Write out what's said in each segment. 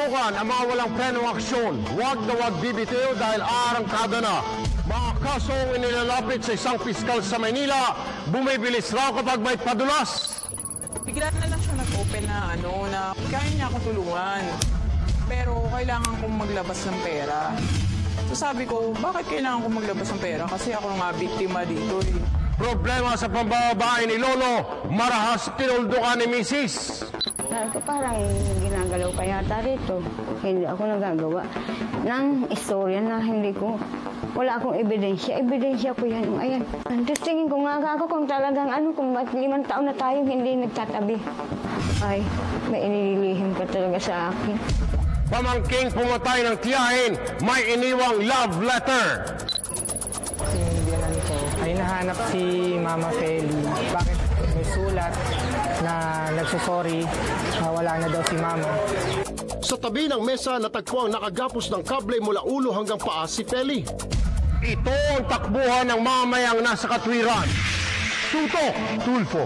Subukan ang mga walang prenong aksyon. Huwag na huwag bibitiw dahil arangkada na. Mga kasong inilalapit sa isang piskal sa Maynila, bumibilis raw kapag may padulas. Bigla na lang siya nag-open na kaya niya ako tulungan. Pero kailangan kong maglabas ng pera. So sabi ko, bakit kailangan kong maglabas ng pera? Kasi ako nga biktima dito eh. Problema sa pambababae ni Lolo, marahas tinuldo ka ni Mrs. Sabi ko, parang ginagalaw ka yata rito. Hindi ako nagagawa ng istorya na hindi ko, wala akong ebidensya. Ebidensya ko yan. Ayan. Tapos tingin ko nga ako kung talagang kung 5 taon na tayo hindi nagtatabi. Ay, may inililihim ka talaga sa akin. Pamangking pumatay ng tiyahin, may iniwang love letter. Sinibyanan ko ay nahanap si Mama Feli. Bakit may sulat na nagsusorry, wala na daw si Mama. Sa tabi ng mesa natagpo ang nakagapos ng kable mula ulo hanggang paa si Feli. Ito ang takbuhan ng mamayang nasa katwiran. Tuto, Tulfo.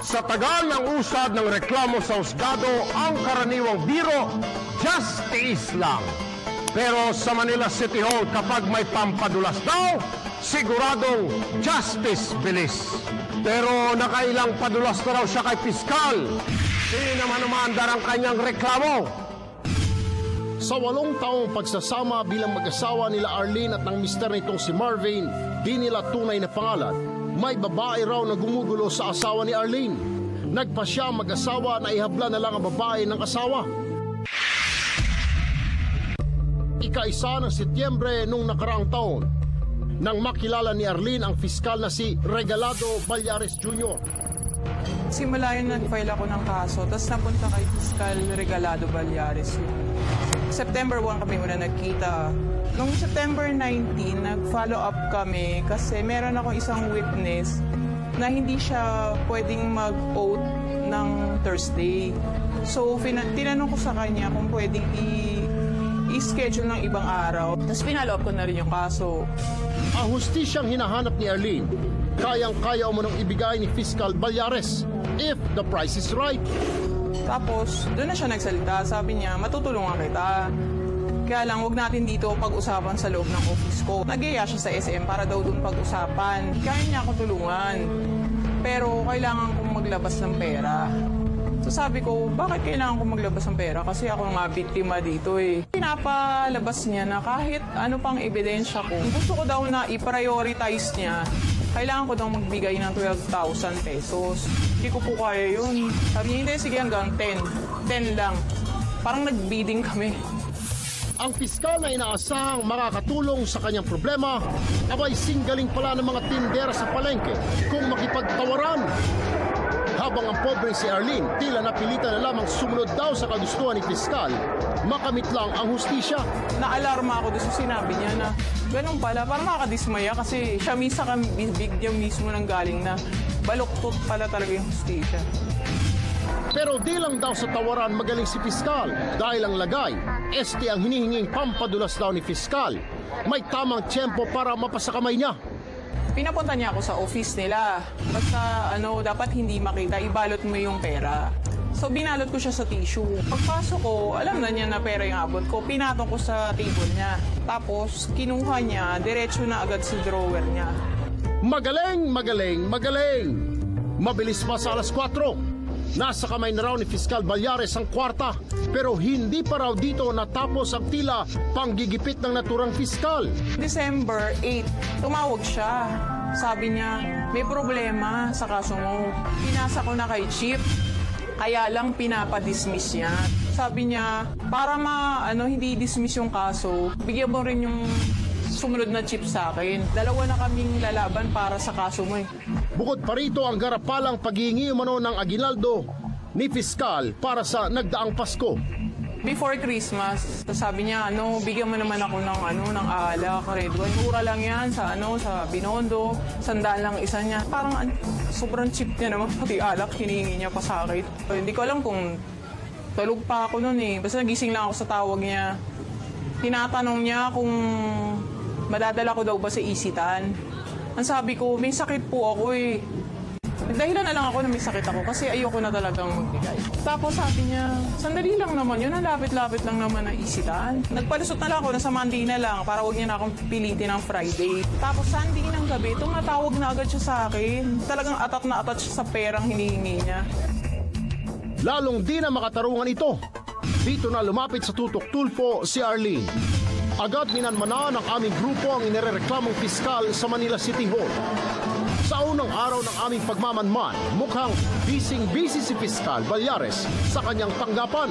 Sa tagal ng usad ng reklamo sa husgado, ang karaniwang biro, just tiis lang. Pero sa Manila City Hall, kapag may pampadulas daw, siguradong justice bilis. Pero nakailang padulas na raw siya kay piskal. Hindi naman umandar ang kanyang reklamo. Sa 8 taong pagsasama bilang mag-asawa nila Arlene at ng mister nitong si Marvin, di nila tunay na pangalan. May babae raw na gumugulo sa asawa ni Arlene. Nagpa siya mag-asawa na ihabla na lang ang babae ng asawa. Ika-1 ng Setyembre nung nakaraang taon, nang makilala ni Arlene ang piskal na si Regalado Ballares Jr. Simula yun, nag-file ako ng kaso, tapos napunta kay Piskal Regalado Ballares. September 1 kami muna nagkita. Noong September 19, nag-follow up kami kasi meron akong isang witness na hindi siya pwedeng mag-oath ng Thursday. So, tinanong ko sa kanya kung pwedeng i-schedule ng ibang araw. Tapos pinalo up ko na rin yung kaso. Ang hustisyang hinahanap ni Arlene, kayang-kaya umunong ibigay ni Fiscal Ballares if the price is right. Tapos, doon na siya nagsalita. Sabi niya, matutulungan kita. Kaya lang, huwag natin dito pag-usapan sa loob ng office ko. Nag-iya siya sa SM para daw doon pag-usapan. Kaya niya ako tulungan. Pero kailangan kong maglabas ng pera. So sabi ko, bakit kailangan kong maglabas ng pera? Kasi ako nga biktima dito eh. Pinapalabas niya na kahit ano pang ebidensya ko, gusto ko daw na i-prioritize niya. Kailangan ko daw magbigay ng 12,000 pesos. Hindi ko po kaya yun. Sabi niya, hindi, sige hanggang 10. 10 lang. Parang nag-bidding kami. Ang piskal na inaasahang makakatulong sa kanyang problema, abay singgaling pala ng mga tindera sa palengke kung makipagtawaran. Habang ang pobre si Arlene, tila napilitan na lamang sumunod daw sa kagustuhan ni piskal, makamit lang ang hustisya. Naalarma ako doon sa sinabi niya na ganun pala, parang makakadismaya kasi siya mismo nang galing na baluktot pala talaga yung hustisya. Pero di lang daw sa tawaran magaling si piskal dahil ang lagay, ang hinihinging pampadulas daw ni piskal. May tamang tiyempo para mapasakamay niya. Pinapunta niya ako sa office nila. Basta dapat hindi makita, ibalot mo yung pera. So binalot ko siya sa tissue. Pagpasok ko, alam na niya na pera yung abot ko. Pinatong ko sa table niya. Tapos kinuha niya, diretso na agad sa drawer niya. Magaling, magaling, magaling! Mabilis pa sa alas 4. Nasa kamay na raw ni Fiscal Ballares ang kwarta, pero hindi pa raw dito natapos ang tila panggigipit ng naturang piskal. December 8, tumawag siya. Sabi niya, may problema sa kaso mo. Pinasa ko na kay Chief. Kaya lang pinapadismiss niya. Sabi niya, para hindi dismiss yung kaso, bigyan mo rin yung sumunod na chip sa akin. Dalawa na kaming lalaban para sa kaso mo eh. Bukod pa rito ang garapalang paghihingi umano ng aginaldo ni Piskal para sa nagdaang Pasko. Before Christmas, sabi niya, bigyan mo naman ako ng alak, red wine. Mura lang yan sa Binondo, 100 lang isa niya. Parang sobrang cheap niya naman, pati alak, hinihingi niya pa sa akin. Hindi ko alam kung tulog pa ako noon eh. Basta nagising lang ako sa tawag niya. Tinatanong niya kung madadala ko daw ba sa Isitan. Ang sabi ko, may sakit po ako eh. Dahilan na lang ako na may sakit ako kasi ayoko na talagang magbigay. Tapos sabi niya, sandali lang naman yun, ang lapit-lapit lang naman na Isitan. Nagpalusot na lang ako na sa Monday na lang para huwag niya na akong pilitin ng Friday. Tapos Sunday ng gabi, tumatawag na agad siya sa akin. Talagang atat na atat siya sa perang hinihingi niya. Lalong di na makatarungan ito. Dito na lumapit sa tutok tulpo si Arlene. Agad minanmanan ng aming grupo ang inirereklamong piskal sa Manila City Hall. Sa unang araw ng aming pagmamanman, mukhang busy si Piskal Ballares sa kanyang tanggapan.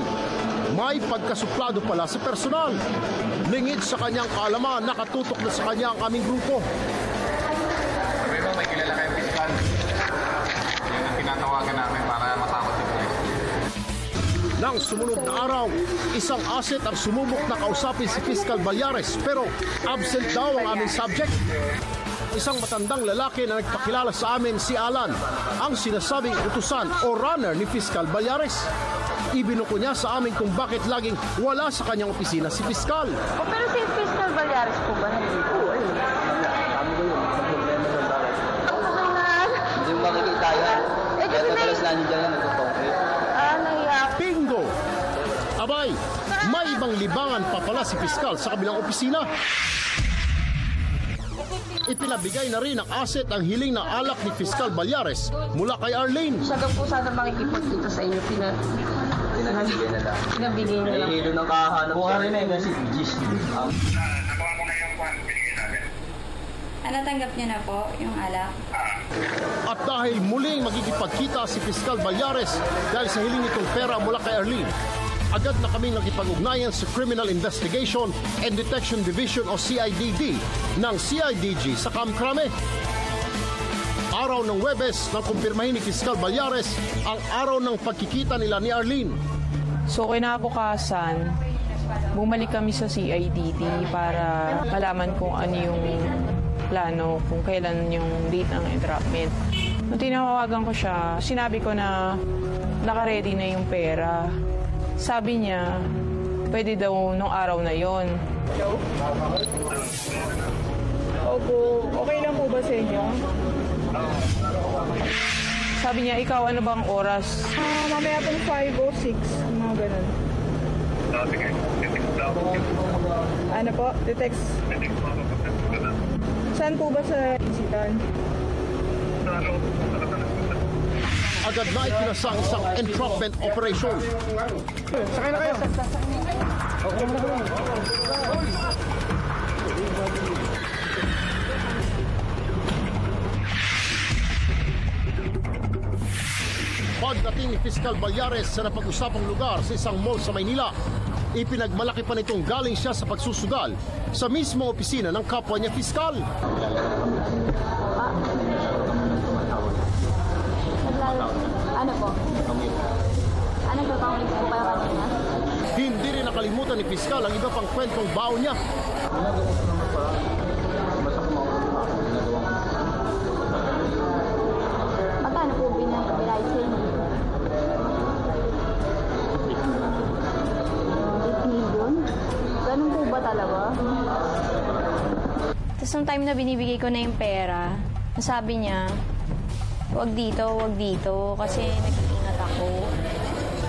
May pagkasuplado pala sa personal. Lingid sa kanyang kaalaman, nakatutok na sa kanya ang aming grupo. Sabi mo, may kilala kayong Piskal. Yun ang tinatawagan namin para matakot yung police. Nang sumunod na araw, isang asset ang sumubok na kausapin si Piskal Ballares pero absent daw ang aming subject. Isang matandang lalaki na nagpakilala sa amin si Alan, ang sinasabing utusan o runner ni Piskal Ballares. Ibinuko niya sa amin kung bakit laging wala sa kanyang opisina si Piskal. Pero si Piskal Ballares po ba nandito? Kami ko yun, sa problema ng bakit. Hindi mo makikita yan. Kasi Kaya madalas namin dyan yan, nagtutongkit. Naiyak. Bingo! Abay, may ibang libangan pa pala si Piskal sa kabilang opisina. Ipinabigay na rin ng asset ang hiling ng alak ni Piskal Ballares mula kay Arlene. Siya daw po sana makikipagkita sa inyo. Pinabigay na lang. Pinabigay na lang. Nahihilo ng kahanap. Kuha rin na yung si Gis. Nagawa ko na yung kwan, binigay namin. Natanggap niya na po yung alak. At dahil muling magigipagkita si Piskal Ballares dahil sa hiling nitong pera mula kay Arlene, agad na kaming nakipag-ugnayan sa Criminal Investigation and Detection Division o CIDD ng CIDG sa Kamkrame. Araw ng Huwebes nang kumpirmahin ni Piskal Ballares ang araw ng pagkikita nila ni Arlene. So kinabukasan, bumalik kami sa CIDD para malaman kung ano yung plano, kung kailan yung date ng entrapment. Nung tinawagan ko siya, sinabi ko na naka-ready na yung pera. Sabi niya, pwede daw nung araw na yon. Hello? Opo, okay lang po ba sa inyo? Sabi niya, ikaw ano bang oras? Mamaya pong 5 o 6, mga ganun. Ano po? Text. Saan po ba sa Isitan? Agad na itinasang isang entrapment operation. Sakay na kayo. Pagdating ni Piskal Ballares sa napag-usapang lugar sa isang mall sa Maynila, ipinagmalaki pa nitong galing siya sa pagsusugal sa mismong opisina ng kapwa niya Piskal. Ano po? Ano po bang po kayo kanina? Hindi rin nakalimutan ni Piskal ang iba pang kwentong baon niya. Magkano po binayad sa inyo? 8 million? Ganun po ba talaga? Tapos nung time na binibigay ko na yung pera, sabi niya, wag dito, kasi nag-iingat ako.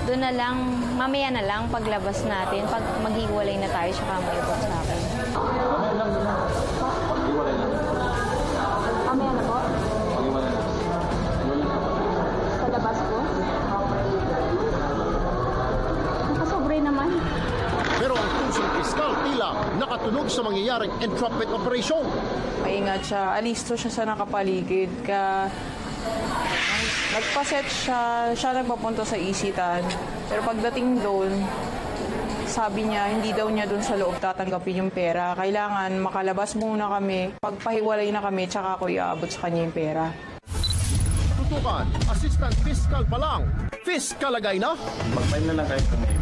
Doon na lang, mamaya na lang paglabas natin, pag maghiwalay na tayo, siya kamayabot sa akin. Mamaya na po? Sa labas po? Nakasobre naman. Pero ang puso ni Piskal tila nakatunog sa mangyayaring entrapment operation. Maingat siya, alisto siya sa nakapaligid. Nagpa-set siya nagpapunta sa Isitan. Pero pagdating doon, sabi niya, hindi daw niya doon sa loob tatanggapin yung pera. Kailangan makalabas muna kami. Pagpahiwalay na kami, tsaka ako iaabot sa kanya yung pera. Tutukan, assistant fiscal pa lang. Fiscal agay na? Mag-file na lang kayo kung may